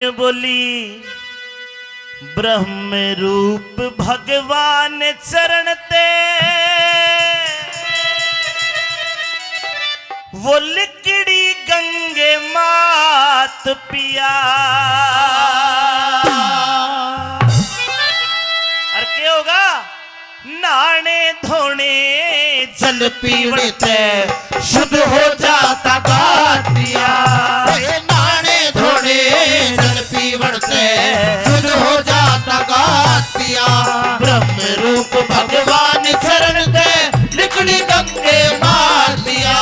बोली ब्रह्म रूप भगवान चरण ते वो लिकड़ी गंगे मात पिया। और क्या होगा? नाने धोने जल पीवड़ते शुद्ध हो जाता गात पिया। नाने धोने जल पीवड़ते शुद्ध हो जाता गात पिया। ब्रह्म रूप भगवान शरण दे लिकड़ी गंगे मार दिया।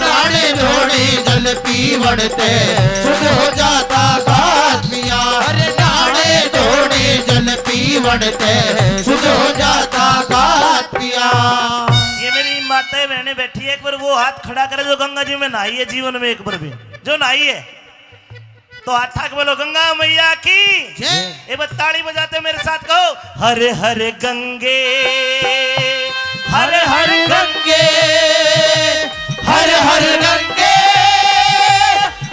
नाने धोने जल पीवड़ते शुद्ध हो जाता गात पिया। अरे नाने धोने जल पीवड़ते शुद्ध हो जाता गात पिया। ये मेरी माताएं बहनें बैठी है, एक बार वो हाथ खड़ा करे जो गंगा जी में नहाई है जीवन में, एक बार भी जो नहाई है तो हाथ ठाक बोलो गंगा मैया की। एक बार ताड़ी बजाते मेरे साथ कहो हर हर गंगे हर हर गंगे हर हर गंगे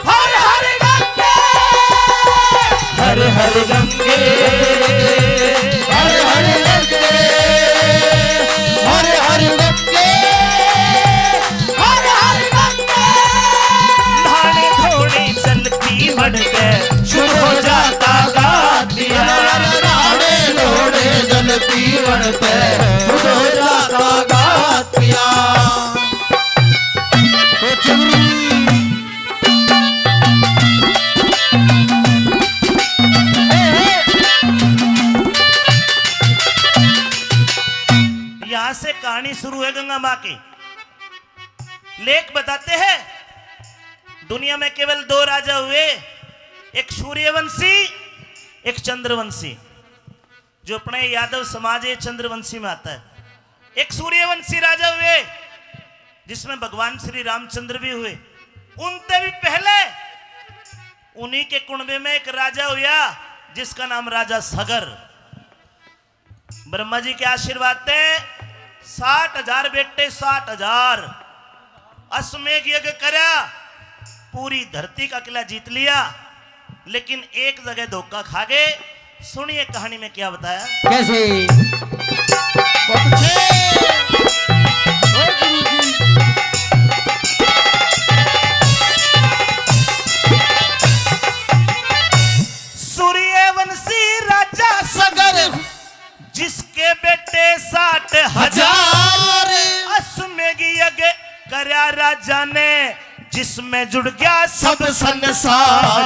हर हर गंगे हर हर गंगे हर हर गंगे हर हर गंगे हर हर गंगे। नहाने धोने जल पीवड़ के शुद्ध हो जाता गात पिया। नाने धोने जल पीवड़ पे शुद्ध हो जाता गात पिया। यहां से कहानी शुरू है गंगा मां की। लेख बताते हैं दुनिया में केवल दो राजा हुए, एक सूर्यवंशी एक चंद्रवंशी। जो अपने यादव समाज है चंद्रवंशी में आता है। एक सूर्यवंशी राजा हुए जिसमें भगवान श्री रामचंद्र भी हुए। उनसे भी पहले उन्हीं के कुंबे में एक राजा हुआ जिसका नाम राजा सगर। ब्रह्मा जी के आशीर्वाद थे 60,000 बेटे 60,000 अश्वमेघ यज्ञ करा, पूरी धरती का किला जीत लिया। लेकिन एक जगह धोखा खा गए। सुनिए कहानी में क्या बताया। कैसे? सूर्यवंशी राजा सगर जिसके बेटे 60,000 अश्वमेघ यज्ञ करया राजा ने जिसमें जुड़ गया सब संसार।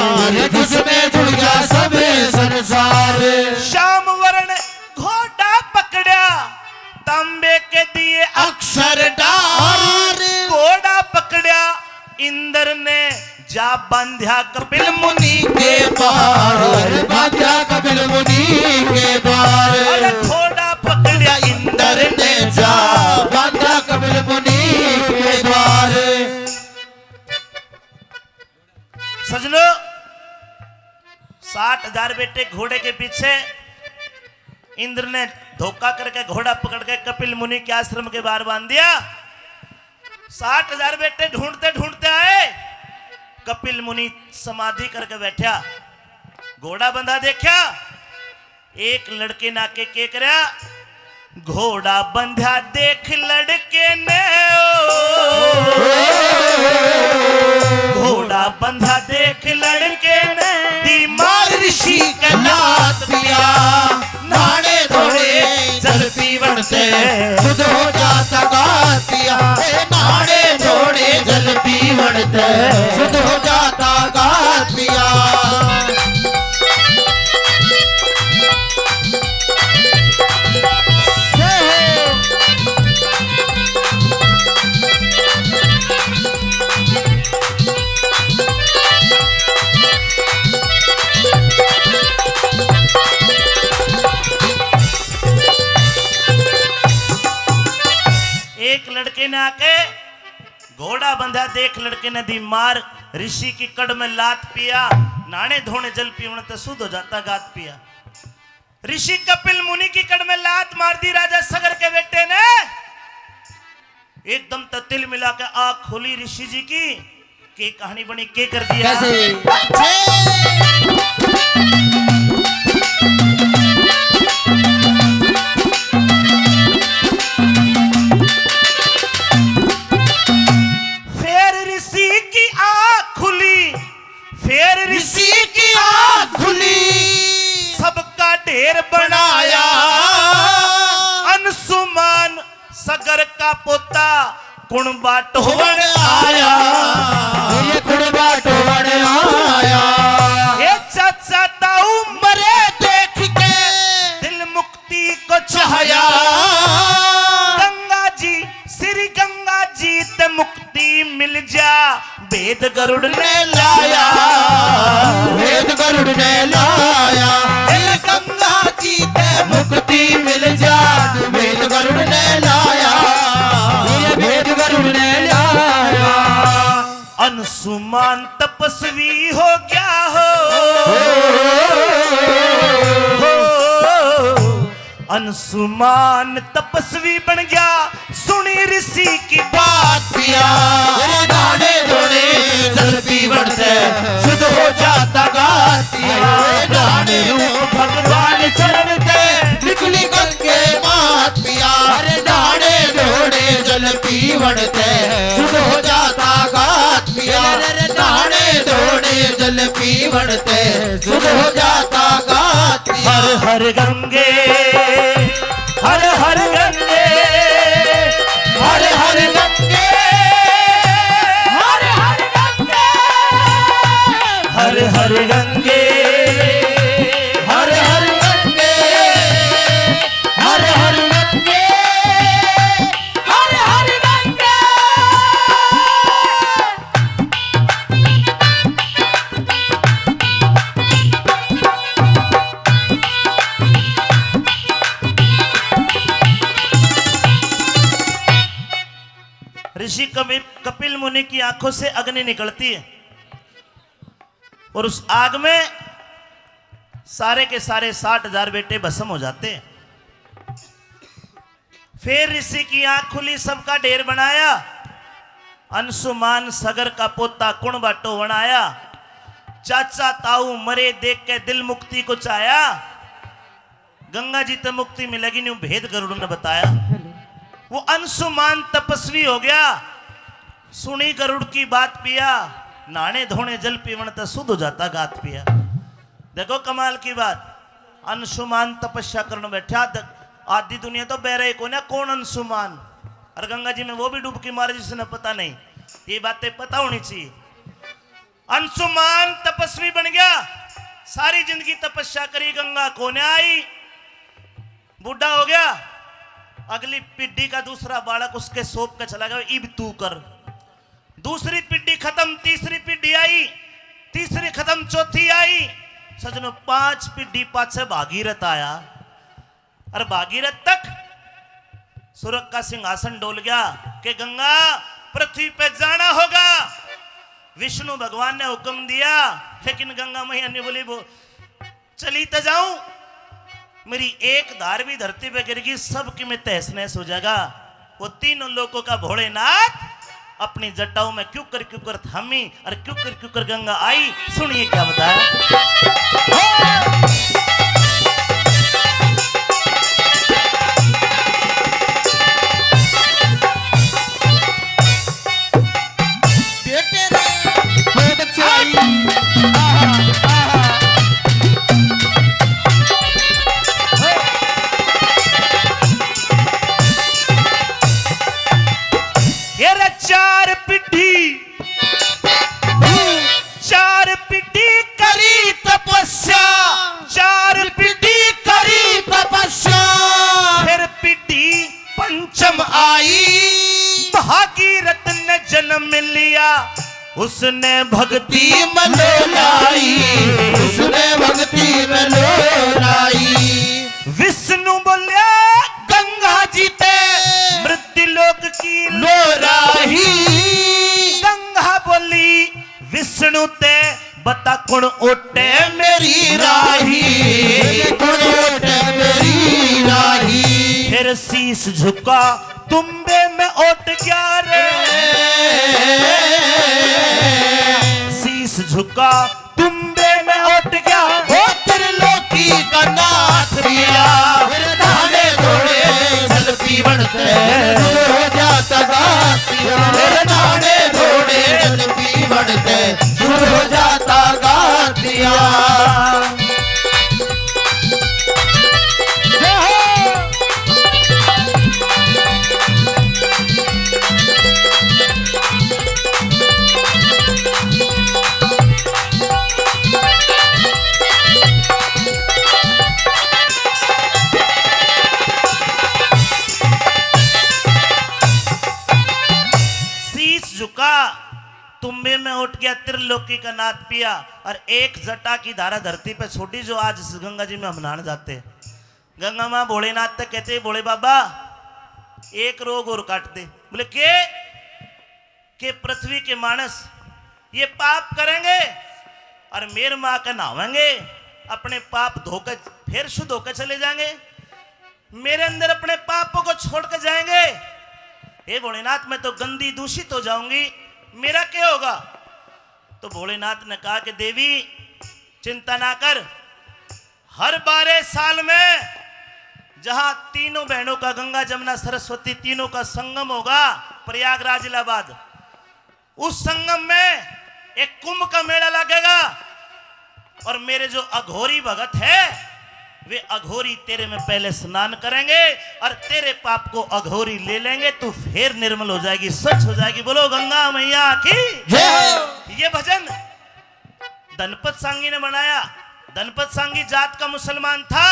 जिसमें जुड़ गया सब संसार। श्याम वर्ण घोड़ा पकड़ा तांबे के दिए अक्षर डार। घोड़ा पकड़ा इंद्र ने जा बांध्या कपिल मुनि के पार। बांध्या कपिल मुनि के पार। अरे घोड़ा पकड़ा इंद्र ने जा बांध्या कपिल मुनि के पार। सजनो 60,000 बेटे घोड़े के पीछे। इंद्र ने धोखा करके घोड़ा पकड़ के कपिल मुनि के आश्रम के बाहर बांध दिया। 60,000 बेटे ढूंढते ढूंढते आए। कपिल मुनि समाधि करके बैठा, घोड़ा बंधा देखा। एक लड़के नाके के करया घोड़ा बंधा देख लड़के ने घोड़ा बंधा देख लड़के ने दिमाग ऋषि का लात पिया। नाने धोने जल पीवड़ से शुद्ध हो जाता गात पिया। नाने धोने जल पीवड़ से शुद्ध हो जाता गात पिया। एक लड़के ने आके घोड़ा बंधा देख लड़के ने दी मार ऋषि की कड़ में लात पिया। नाने धोने जल पीवण तो शुद्ध हो जाता गात पिया। ऋषि कपिल मुनि की कड़ में लात मार दी राजा सगर के बेटे ने। एकदम तो तिल मिला के आंख खोली ऋषि जी की। के कहानी बनी के कर दिया कैसे? ढेर बनाया अंशुमान सगर का पोता कुण बाटोवन आया ये कुड़बा टोवन आया ये चाचा ताऊ मरे देख के दिल मुक्ति को चाहया गंगा जी श्री गंगा जी ते मुक्ति मिल जा वेद गरुड़ ने लाया वेद गरुड़ ने लाया हे गंगा जी ते मुक्ति मिल जा वेद गरुड़ ने लाया वेद गरुड़ ने लाया अंशुमान तपस्वी हो गया हो अंशुमान तपस्वी बन गया सुनी ऋषि की बात पिया दाने धोने जल पीवड़ से शुद्ध हो जाता गात पिया दाने भगवान चरण ते निकली गंगे मात पिया अरे दाने धोने जल पीवड़ से शुद्ध हो जाता गात पिया अरे दाने धोने जल पीवड़ से शुद्ध हो जाता गात पिया हर हर गंगे हर हर गंगे हर हर गंगे हर हर गंगे हर हर गंगे हर हर गंगे हर हर गंगे हर हर गंगे ऋषि कपिल मुनि की आंखों से अग्नि निकलती है और उस आग में सारे के सारे 60,000 बेटे भस्म हो जाते हैं। फिर ऋषि की आंख खुली, सबका ढेर बनाया, अंशुमान सगर का पोता कुण बाटो बनाया, चाचा ताऊ मरे देख के दिल मुक्ति को चाया, गंगा जी तो मुक्ति मिलेगी नहीं भेद गरुड़ ने बताया। वो अंशुमान तपस्वी हो गया, सुनी गरुड़ की बात पिया, नाने धोने जल पीवन तो शुद्ध हो जाता गात पिया। देखो कमाल की बात, अंशुमान तपस्या करने बैठा, आधी दुनिया तो बह रही को ना कौन अंशुमान, और गंगा जी में वो भी डुबकी मारे जिसने पता नहीं, ये बातें पता होनी चाहिए। अंशुमान तपस्वी बन गया, सारी जिंदगी तपस्या करी, गंगा कोने आई, बूढ़ा हो गया, अगली पीढ़ी का दूसरा बालक उसके सौंप के चला गया, इब तू कर। दूसरी पीढ़ी खत्म, तीसरी पीढ़ी आई, तीसरी खत्म, चौथी आई, सजनो 5 पीढ़ी पाछे भागीरथ आया, और भागीरथ तक स्वर्ग का सिंहासन डोल गया कि गंगा पृथ्वी पे जाना होगा। विष्णु भगवान ने हुक्म दिया, लेकिन गंगा मैया ने बोली वो चली तो जाऊं, मेरी एक धार भी धरती पे गिरगी सबकी में तहस नहस हो जाएगा। वो तीनों लोगों का भोलेनाथ अपनी जटाओं में क्यों कर थमी, और क्यों कर गंगा आई। सुनिए क्या बताया। बेटे रे बहुत अच्छी आई, चार पीढ़ी करी तपस्या, 4 पीढ़ी करी तपस्या, फिर पीढ़ी पंचम आई, भागीरथ ने जन्म लिया, उसने भक्ति में लोलाई, उसने भक्ति में लोलाई। विष्णु बोलिया गंगा जी ते मृत्यु लोक की लोराही, गंगा बोली विष्णु ते बता कुण ओटे मेरी राही, कुण ओटे मेरी राही। फिर शीश झुका तुम्बे में ओट गया रे, शीश झुका तुम्बे में ओट गया, ओ त्रिलोकी का नाथ पिया, दाने धोने जल पीवन से हो जाता गात पिया, दाने धोने जल पीवन से हो जाता गात पिया। बूंदे में उठ गया त्रिलोकी का नाथ पिया और एक जटा की धारा धरती पे छोटी जो आज इस गंगा जी में हम नहाने जाते। गंगा माँ भोलेनाथ तक कहते भोले बाबा एक रोग और काट दे। बोले के पृथ्वी के मानस ये पाप करेंगे और मेर माँ का नहावेंगे, अपने पाप धोकर फिर शुद्ध होकर चले जाएंगे, मेरे अंदर अपने पापों को छोड़ कर जाएंगे। हे भोलेनाथ मैं तो गंदी दूषित हो जाऊंगी, मेरा क्या होगा? तो भोलेनाथ ने कहा कि देवी चिंता ना कर, हर 12 साल में जहां तीनों बहनों का गंगा जमुना सरस्वती तीनों का संगम होगा प्रयागराज इलाहाबाद, उस संगम में एक कुंभ का मेला लगेगा और मेरे जो अघोरी भगत है वे अघोरी तेरे में पहले स्नान करेंगे और तेरे पाप को अघोरी ले लेंगे, तू फिर निर्मल हो जाएगी, स्वच्छ हो जाएगी। बोलो गंगा मैया की जय। ये भजन धनपत सांगी ने बनाया। धनपत सांगी जात का मुसलमान था,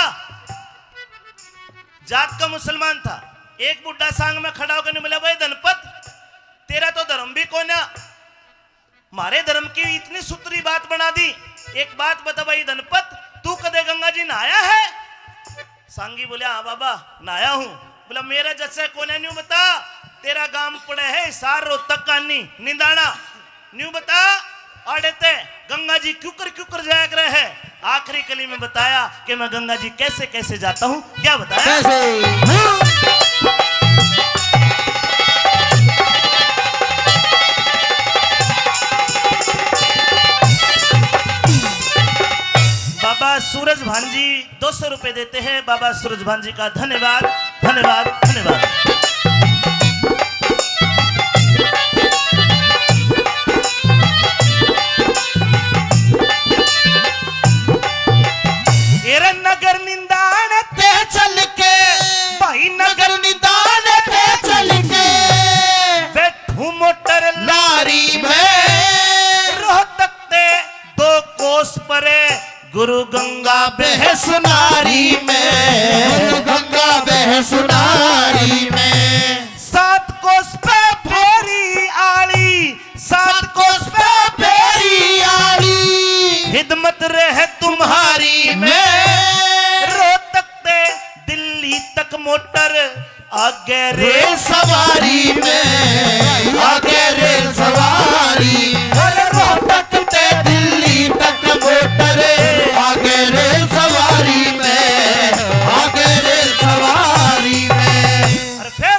जात का मुसलमान था। एक बुढ़ा सांग में खड़ा होकर बोला भाई धनपत तेरा तो धर्म भी कोई ना, मारे धर्म की इतनी सूत्री बात बना दी। एक बात बता भाई धनपत तू कदे गंगा जी नहाया है? सांगी बोले हाँ बाबा नहाया हूं। बोला मेरा जैसे कोने न्यू बता, तेरा गांव पड़े है सार रोहतक कानी निंदाना न्यू बता आड़ेते गंगा जी क्यों कर जाया करे है। आखिरी कली में बताया कि मैं गंगा जी कैसे कैसे जाता हूं। क्या बताया? बाबा सूरज भांजी 200 रुपए देते हैं। बाबा सूरज भांजी का धन्यवाद धन्यवाद धन्यवाद। नगर निंदान ते चल के भाई नगर निंदान ते चल के बैठू मोटर लारी में रोहतक ते 2 कोस परे गुरु गंगा बह सुनारी में, गंगा बह सुनारी में 7 कोस पे फेरी आली, 7 कोस पे फेरी आली हिदमत रहे तुम्हारी में। रोहतक ते दिल्ली तक मोटर आगे रेल सवारी में, आगे रेल सवारी रोहतक ते दिल्ली तक मोटर आगे रेल सवारी में, आगे रेल सवारी में। और फिर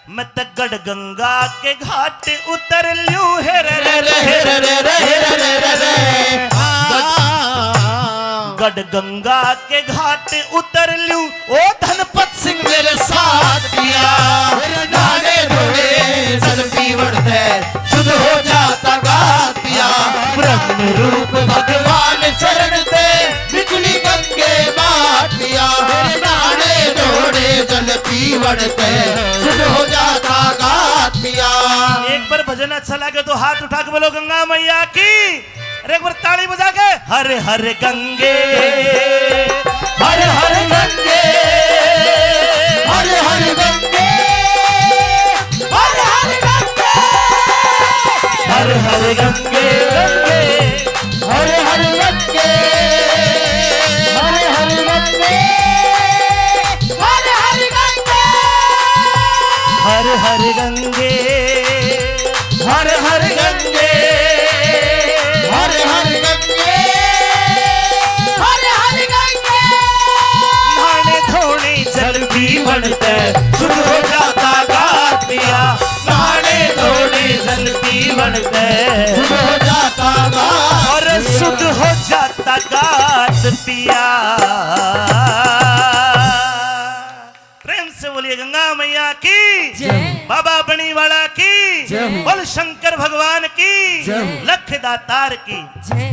मैं तक गढ़ गंगा के घाट उतर लूं है रे रे रे रे रे रे रे गढ़ गंगा के घाट उतर लूं ओ धनपत सिंह मेरे साथ पिया नाने धोड़े जल पीवड़ते शुद्ध हो जाता गात पिया। ब्रह्म रूप भगवान शरण दे बिजली गंगे बाट पिया नाने धोड़े जल पीवड़ते शुद्ध हो जाता गात पिया। एक बार भजन अच्छा लगे तो हाथ उठा के बोलो गंगा मैया की। अरे एक बार ताली बजा के हर हर गंगे हर हर गंगे हर हर गंगे हर हर गंगे हर हर गंगे गंगे हर हर गंगे हर हर गंगे हर हर गंगे हर हर गंगे हर हर गंगे हर हर गंगे हर हर गंगे नहाने धोने जल भी बनते शुद्ध हो जाता गात पिया। नहाने धोने जल भी बनते शुद्ध हो जाता गात और शुद्ध हो जाता गात पिया। प्रेम से बोलिए गंगा मैया की जय, बाबा बनीवाला की जय, बोल शंकर भगवान की जय, लख दातार की जय।